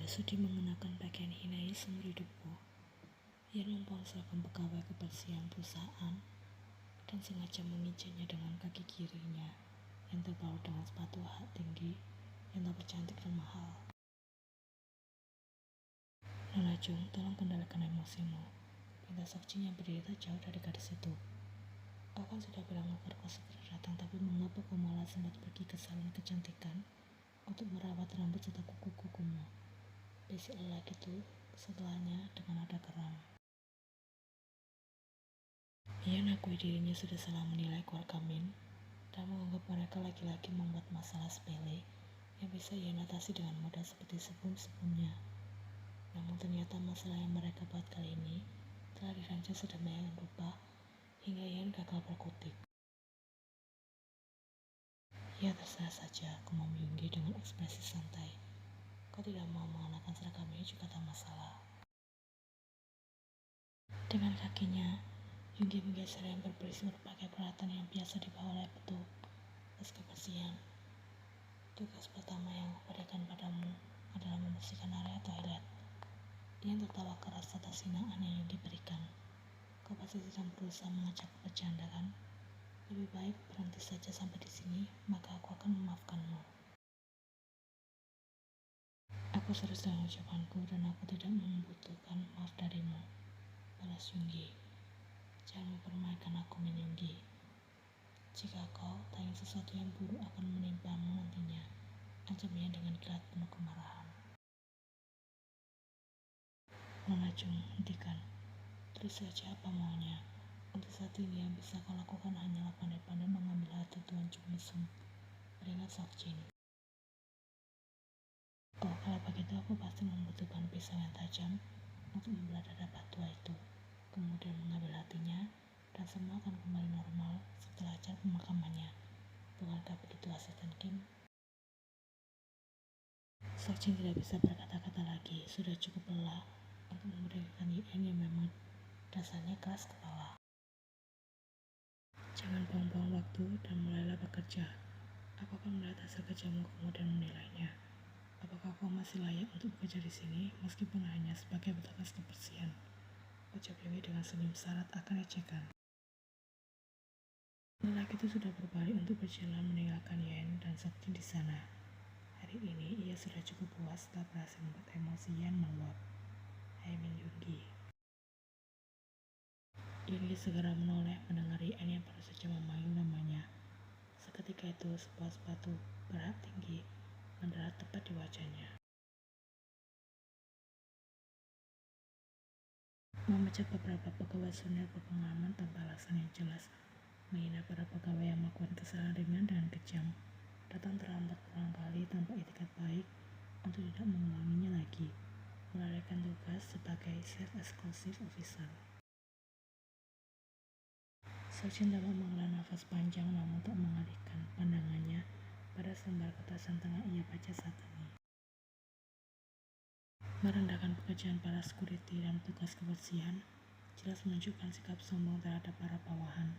sudi mengenakan pakaian hinai seumur hidupku. Ia numpang seragam pegawai kebersihan perusahaan dan sengaja menginjaknya dengan kaki kirinya yang terbalut dengan sepatu hak tinggi yang tampak cantik dan mahal. Nona Jung, tolong kendalikan emosimu, pinta Seokjin yang berdiri tak jauh dari gadis itu. Aku kan sudah bilang agar kau segera datang, tapi mengapa kau malah sempat pergi ke salon kecantikan untuk merawat rambut serta kuku-kukumu? Bisik lelaki itu setelahnya dengan nada geram. Ia mengakui dirinya sudah salah menilai keluarga Min dan menganggap mereka laki-laki membuat masalah sepele yang bisa ia atasi dengan mudah seperti sebelum-sebelumnya. Namun ternyata masalah yang mereka buat kali ini telah dirancang sedemikian rupa hingga Ian gagal berkutik. Ya terserah saja, kemau Yoongi dengan ekspresi santai. Kau tidak mau mengenakan seragam ini juga tak masalah. Dengan kakinya, Yoongi menggeser yang berisi berbagai peralatan yang biasa dibawa oleh petugas kebersihan. Tugas pertama yang aku berikan padamu adalah membersihkan area toilet. Ian tertawa keras atas hinaan yang Yoongi berikan. Kau pasti sedang berusaha mengajakku bercanda kan? Lebih baik berhenti saja sampai di sini, maka aku akan memaafkanmu. Aku serius dengan ucapanku dan aku tidak membutuhkan maaf darimu, balas Yoongi. Jangan mempermainkan aku, Min Yoongi. Jika kau tak ingin sesuatu yang buruk akan menimpamu nantinya, ancamnya dengan kilat penuh kemarahan. Nona Jung, hentikan. Tulis saja apa maunya. Untuk saat ini yang bisa kau lakukan hanyalah pandai-pandai mengambil hati Tuan Chung Misung, beringat Seokjin. Oh, kalau begitu aku pasti membutuhkan pisau yang tajam untuk membelah dada tua itu, kemudian mengambil hatinya, dan semua akan kembali normal setelah acara pemakamannya. Bukankah begitu, asisten Kim? Seokjin tidak bisa berkata-kata lagi, sudah cukup lelah untuk memberikan Yen yang memang dasarnya keras kepala. Jangan buang-buang waktu dan mulailah bekerja. Aku akan melihat hasil kerjamu kemudian menilainya. Apakah kau masih layak untuk bekerja di sini meskipun hanya sebagai petugas kebersihan? Ucap Yoongi dengan senyum syarat akan ejekan. Lelaki itu sudah berbalik untuk berjalan meninggalkan Yen dan Seokjin di sana. Hari ini ia sudah cukup puas setelah berhasil membuat emosi Yen meluap. Hai Min Yoongi. Yoongi segera menoleh mendengar Yen yang baru saja memanggil namanya. Seketika itu sebuah sepatu berhak tinggi mendarat tepat di wajahnya. Memecat beberapa pegawai senior berpengalaman tanpa alasan yang jelas, menghina para pegawai yang melakukan kesalahan ringan dan kejam, datang terlambat berulang kali tanpa etikat baik untuk tidak mengulanginya lagi, melalaikan tugas sebagai Chief Exclusive Officer. Seokjin dapat menghela nafas panjang namun tak mengalihkan pandangannya pada selembar kertas yang tengah ia baca saat ini. Merendahkan pekerjaan para security dan petugas kebersihan jelas menunjukkan sikap sombong terhadap para bawahan.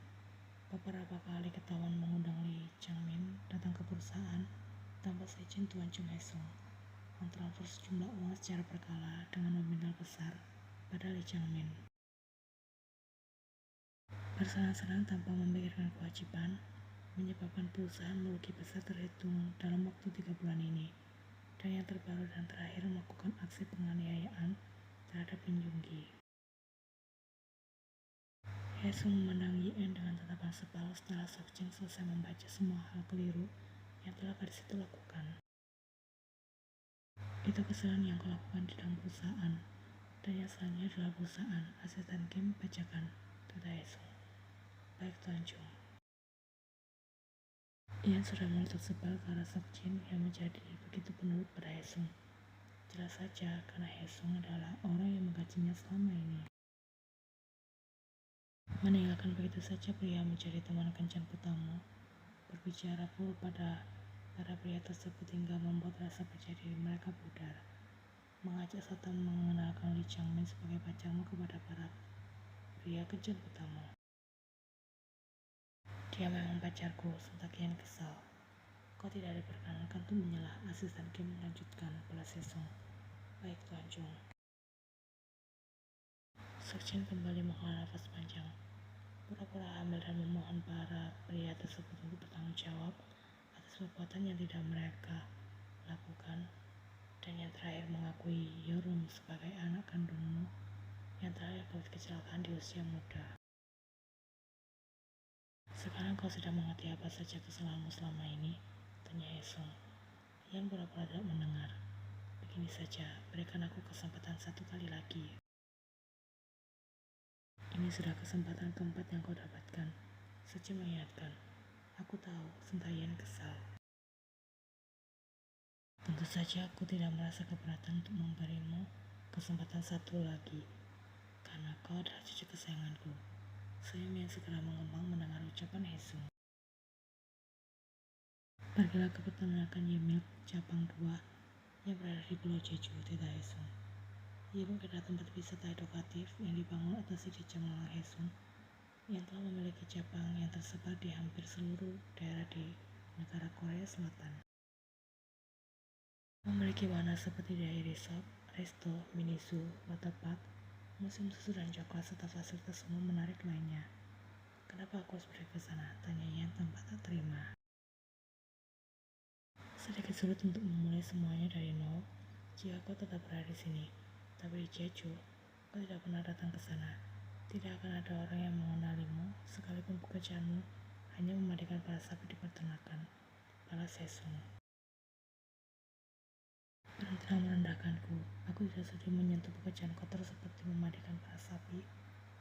Beberapa kali ketahuan mengundang Lee Chang-min datang ke perusahaan tanpa seizin Tuan Chung Hae-sung, mentransfer sejumlah uang secara berkala dengan nominal besar pada Lee Chang-min. Bersenang-senang tanpa memikirkan kewajiban, menyebabkan perusahaan merugi besar terhitung dalam waktu 3 bulan ini. Dan yang terbaru dan terakhir melakukan aksi penganiayaan terhadap Min Yoongi. Hae-sung memandang Yen dengan tatapan sebal setelah Seokjin selesai membaca semua hal keliru yang telah gadis itu lakukan. Itu kesalahan yang kau lakukan di dalam perusahaan, dan yang selanjutnya adalah perusahaan. Asisten Kim bacakan, kata Hae-sung. Baik Tuan Chung. Yen sudah menutup sebal karena Seokjin yang menjadi begitu penurut pada Hae-sung. Jelas saja karena Hae-sung adalah orang yang menggajinya selama ini. Meninggalkan begitu saja pria menjadi teman kencan putamu, berbicara pula pada para pria tersebut hingga membuat rasa percaya diri mereka pudar, mengajak serta mengenalkan Lee Chang-min sebagai pacarmu kepada para pria kencan putamu. Dia memang pacarku, sontak Yen kesal. Kau tidak diperkenankan untuk menyelah, asisten Kim melanjutkan, balas Hae-sung. Baik Tuan Jung. Sekjen kembali menghela nafas panjang, pura-pura hamil dan memohon para pria tersebut untuk bertanggung jawab atas perbuatan yang tidak mereka lakukan, dan yang terakhir mengakui Yorum sebagai anak kandungmu yang terakhir akibat kecelakaan di usia muda. Sekarang kau sudah mengerti apa saja kesalahanmu selama ini? Tanya Esung. Yan pura-pura tidak mendengar. Begini saja, berikan aku kesempatan satu kali lagi. Ini sudah kesempatan keempat yang kau dapatkan. Suci mengingatkan. Aku tahu, Sentayan kesal. Tentu saja aku tidak merasa keberatan untuk memberimu kesempatan satu lagi, karena kau adalah cucu kesayanganku. Senyum yang segera mengembang mendengar ucapan Hesung. Pergilah ke peternakan Yemil Cabang 2 yang berada di Pulau Jeju, Tita Hesung. Yemil adalah tempat wisata edukatif yang dibangun atas ide cemerlang Hesung yang telah memiliki cabang yang tersebar di hampir seluruh daerah di negara Korea Selatan. Memiliki warna seperti daya resort, resto, mini zoo, waterpark, museum susu dan coklat serta fasilitas umum menarik lainnya. Kenapa aku harus pergi ke sana? Tanya Yan tanpa tak terima. Sedikit sulit untuk memulai semuanya dari nol jika kau tetap berada di sini. Tapi di Jeju, kau tidak pernah datang ke sana. Tidak akan ada orang yang mengenalimu, sekalipun pekerjaanmu hanya memandikan para sapi di peternakan. Balas Hesung. Berhentilah merendahkanku. Aku tidak sudi menyentuh pekerjaan kotor seperti memandikan para sapi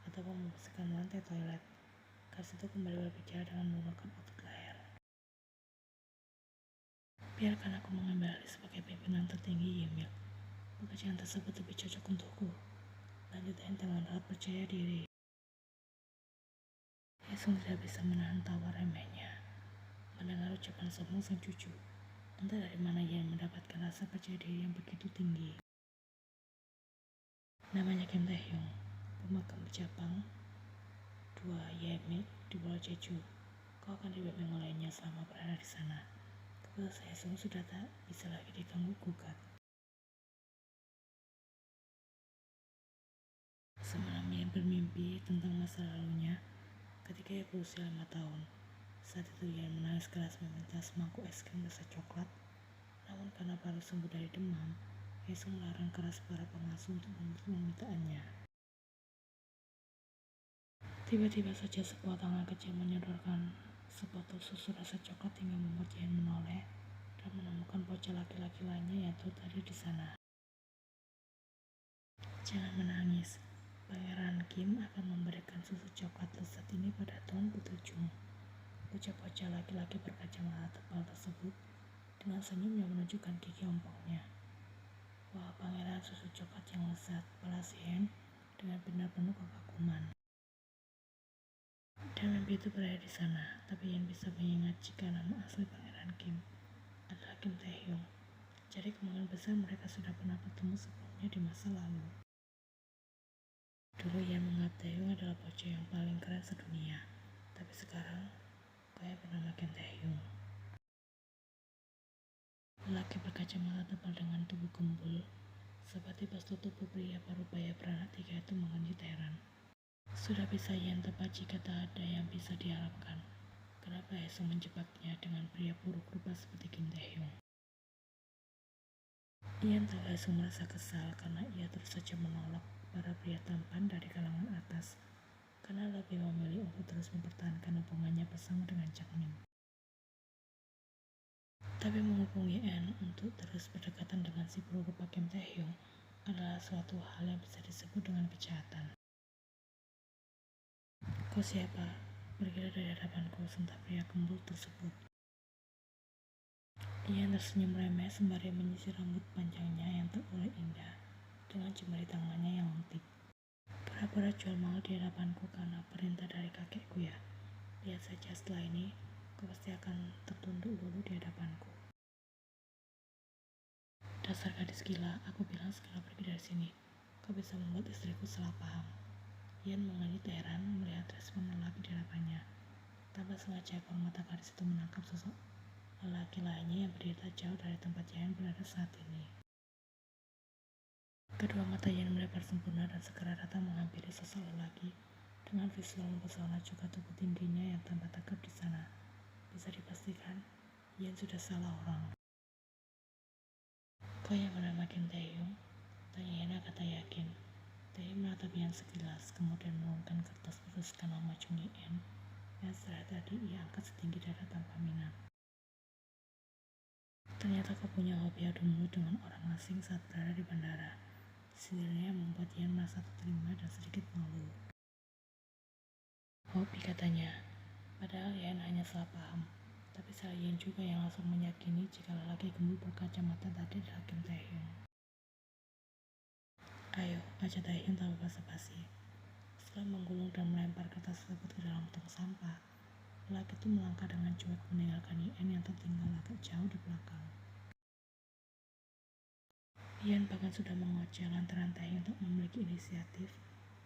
atau membersihkan lantai toilet. Garis itu kembali berbicara dengan menurunkan otot leher. Biarkan aku mengambil alih sebagai pimpinan tertinggi Yemil. Pekerjaan tersebut lebih cocok untukku. Lanjut Yan dengan raut percaya diri. Hesung tidak bisa menahan tawa remehnya. Mendengar ucapan sombong sang cucu, entah dari mana Yan mendapatkan rasa percaya diri yang begitu tinggi. Namanya Kim Taehyung, pemegang cabang 2 Yemil di Pulau Jeju. Kau akan dibimbing olehnya selama berada di sana. Keputusan Hesung sudah tak bisa lagi diganggu gugat. Semalam Yan bermimpi tentang masa lalunya ketika ia berusia 5 tahun. Saat itu Yan menangis keras meminta semangkuk es krim rasa coklat. Namun karena baru sembuh dari demam, Hesung melarang keras para pengasuh untuk memintaannya. Tiba-tiba saja sebuah tangan kecil menyodorkan sebotol susu rasa coklat hingga membuat Yan menoleh dan menemukan bocah laki-laki lainnya yang terjadi di sana. Jangan menangis. Pangeran Kim akan memberikan susu coklat lezat ini pada Tuan Putri Jung. Ucap bocah laki-laki berkacamata tebal tersebut dengan senyum yang menunjukkan gigi ompongnya. Wah, pangeran susu coklat yang lezat, balas Yan dengan benar penuh kekaguman. Dan mimpi itu berada di sana, tapi Yan bisa mengingat jika nama asli Pangeran Kim adalah Kim Taehyung. Jadi kemungkinan besar mereka sudah pernah bertemu sebelumnya di masa lalu. Dulu Yan menganggap Taehyung adalah bocah yang paling keren sedunia, tapi sekarang kaya bernama Kim Taehyung. Lelaki berkacamata tebal dengan tubuh gembul, seperti postur tubuh pria parubaya beranak 3 itu mengenjut heran. Sudah bisa Yan tebak jika tak ada yang bisa diharapkan. Kenapa Hesung menjebaknya dengan pria buruk rupa seperti Kim Taehyung? Yan tahu Hesung merasa kesal karena ia terus saja menolak para pria tampan dari kalangan atas, karena lebih memilih untuk terus mempertahankan hubungannya bersama dengan Chang Min. Tapi menghubungi N untuk terus berdekatan dengan si buruk rupa Kim Taehyung adalah suatu hal yang bisa disebut dengan kejahatan. Kau siapa? Pergilah dari hadapanku, sentak pria gembul tersebut. Ia tersenyum remeh sembari menyisir rambut panjangnya yang terurai indah dengan jemari tangannya yang lentik. Pura-pura jual mahal di hadapanku karena perintah dari kakekku ya. Lihat saja setelah ini, kau pasti akan tertunduk lulu di hadapanku. Dasar gadis gila, aku bilang segera pergi dari sini. Kau bisa membuat istriku salah paham. Yan menganjut heran melihat respon lelaki di hadapannya. Tanpa sengaja ekor mata gadis itu menangkap sosok lelaki lainnya yang berdiri tak jauh dari tempat Yan berada saat ini. Kedua mata Yan melebar sempurna dan segera datang menghampiri sosok lelaki dengan visual mempesona juga tubuh tingginya yang tampak tegap di sana. Bisa dipastikan, Yan sudah salah orang. Kau yang bernama Kim Taehyung? Tanya Yan agak tak yakin. Taehyung menatap Yan sekilas, kemudian menurunkan kertas bertuliskan nama Chung Yi-en yang setelah tadi ia angkat setinggi dada tanpa minat. Ternyata kau punya hobi adu mulut dengan orang asing saat berada di bandara. Sendirinya membuat Yan merasa terterima dan sedikit malu. Hobi katanya, padahal Yan hanya salah paham. Tapi salah Yan juga yang langsung meyakini jika lelaki gemuk berkacamata tadi adalah Kim Taehyung. Ayo, ajak Taehyung tanpa basa-basi. Setelah menggulung dan melempar kertas tersebut ke dalam tong sampah, lelaki itu melangkah dengan cuek meninggalkan Yan yang tertinggal agak jauh di belakang. Yan bahkan sudah mengoceh lantaran Taehyung untuk memiliki inisiatif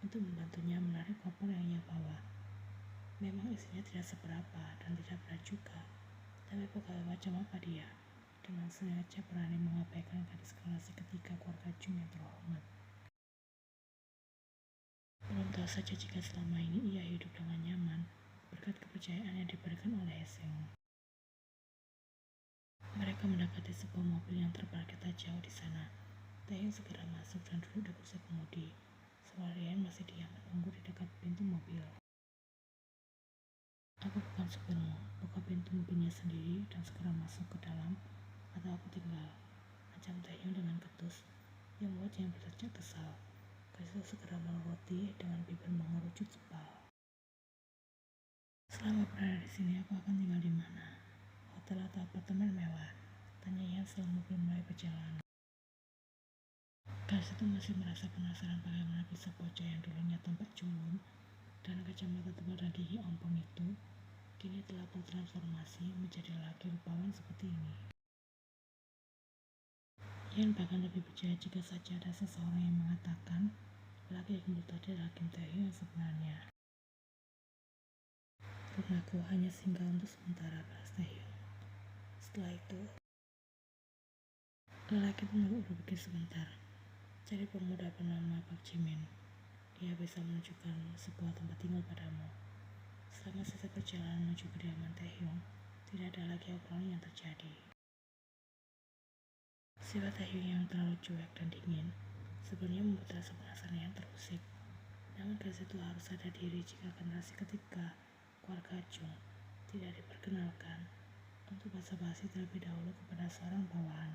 untuk membantunya menarik koper yang ia bawa. Memang isinya tidak seberapa dan tidak berat juga, tapi pegawai macam apa dia dengan sengaja berani mengabaikan gadis kelas ketiga keluarga Chung yang terhormat. Belum tahu saja jika selama ini ia hidup dengan nyaman berkat kepercayaan yang diberikan oleh Heseng. Mereka mendapati sebuah mobil yang terparkir tak jauh di sana. Taehyung segera masuk dan duduk di kursi kemudi. Yan masih diam menunggu di dekat pintu mobil. Aku bukan supirmu, buka pintu mobilnya sendiri dan segera masuk ke dalam, atau aku tinggal, ancam Taehyung dengan ketus yang membuat Yan berteriak kesal. Kristal segera menuruti dengan bibir mengerucut sebal. Selama berada di sini aku akan tinggal di mana? Hotel atau apartemen mewah? Tanya Yan setelah mobil mulai berjalan. Gadis itu masih merasa penasaran bagaimana bisa bocah yang dulunya tampak culun dan kacamata tebal dan gigi ompong itu kini telah bertransformasi menjadi lelaki rupawan seperti ini. Yan bahkan lebih percaya jika saja ada seseorang yang mengatakan lelaki gemuk tadi adalah Kim Taehyung yang sebenarnya. Rumahku hanya singgah untuk sementara, balas Taehyung. Setelah itu, lelaki itu berpikir sebentar. Cari pemuda bernama Park Jimin. Dia bisa menunjukkan sebuah tempat tinggal padamu. Selama sisa perjalanan menuju kediaman Taehyung, tidak ada lagi obrolan yang terjadi. Sifat Taehyung yang terlalu cuek dan dingin sebenarnya membuat rasa penasaran yang terusik. Namun gadis itu harus sadar diri jika generasi ketiga keluarga Chung tidak diperkenalkan untuk basa-basi terlebih dahulu kepada seorang bawahan.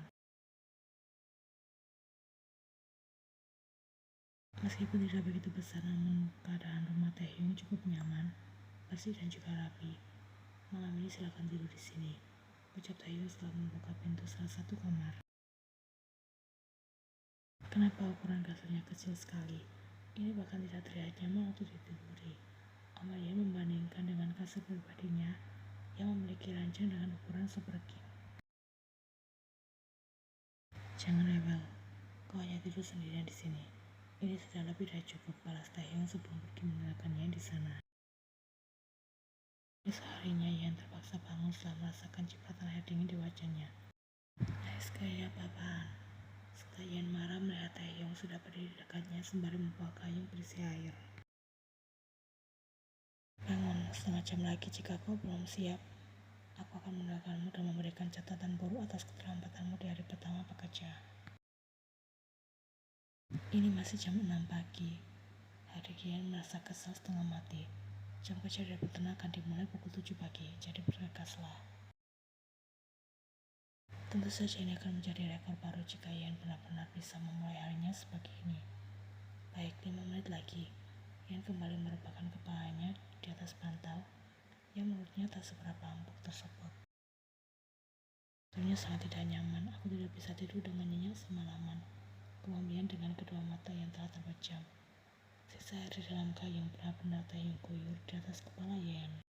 Meskipun tidak begitu besar, namun keadaan rumah Taehyung cukup nyaman, bersih dan juga rapi. Malam ini silakan tidur di sini, ucap Taehyung setelah membuka pintu salah satu kamar. Kenapa ukuran kasurnya kecil sekali? Ini bahkan tidak terlihat nyaman untuk ditiduri. Amalia membandingkan dengan kasur pribadinya yang memiliki ranjang dengan ukuran super king. Jangan rewel, kau hanya tidur sendirian di sini. Ini sudah lebih dari cukup, balas Taehyung sebelum pergi meninggalkannya di sana. Esok harinya Yan terpaksa bangun setelah merasakan cipratan air dingin di wajahnya. Ais kayak apa-apaan. Setelah Yan marah melihat Taehyung sudah berdiri di dekatnya sembari membawa gayung berisi air. Bangun, setengah jam lagi jika kau belum siap. Aku akan meninggalkanmu dan memberikan catatan buruk atas keterlambatanmu di hari pertama bekerja. Ini masih jam 6 pagi. Hari Yan merasa kesal setengah mati. Jam kerja dari peternak akan dimulai pukul 7 pagi, jadi bergegaslah. Tentu saja ini akan menjadi rekor baru jika Yan benar-benar bisa memulai harinya seperti ini. Baik, 5 menit lagi. Yan kembali merebahkan kepalanya di atas bantal yang menurutnya tak seberapa empuk tersebut. Tidurnya sangat tidak nyaman, aku tidak bisa tidur dengan nyenyak semalaman. Kemudian dengan kedua mata yang telah terpejam. Sisa air di dalam gayung benar-benar Taehyung guyur di atas kepala Yan.